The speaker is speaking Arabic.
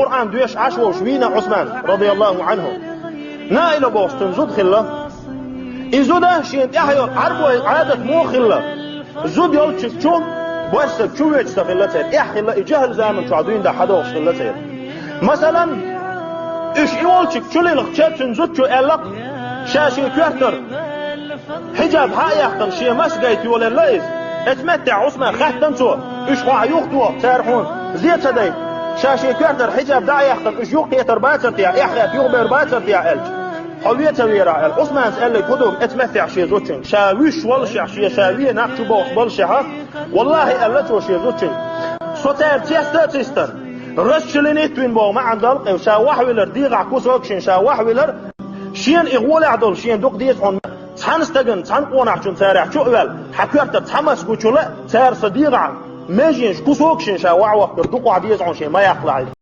قرآن دويش عشوة وشوينا عثمان رضي الله عنه نائلة بوستن زود خلا إزوده شين إحيور عربو عادة مو خلا زود يولتش شو بس شو يتستغلتين إحلا إجهل زمن شعدين ده حدا وصلتين مثلا إيش يولتش شو اللي لقشتن زود شو إلق شاشي كوهتر حجاب هاي يختن شيء مسجيت ولا ليز اتمتع عثمان خاتن تو إيش واحد يخطو تعرفون زيت سدي شاشي كوهتر حجاب داعي يختن إيش يخطر باتر يا إحيات يخبر باتر يا إلج حوية تويرا عثمان سأل لي كدوم اتمتع شيء زوتشن شاويش والشع شيء شاوية نقشو بوش بالشها والله ألتو شيء زوتشن صوتير تيستر رشلينيت وين بو ما عندل شاوح ويلر ديغع كوسوكشن شاوح ويلر شين إغول عدل شين دوق ديت عن تحنستجن تحنقونع شون تاريخ شو أول حكيرت تحمس قوتشلا تار صديقع ماجينش كوسوكشن شاوح وقت دوق عديت عن شيء ما يخلع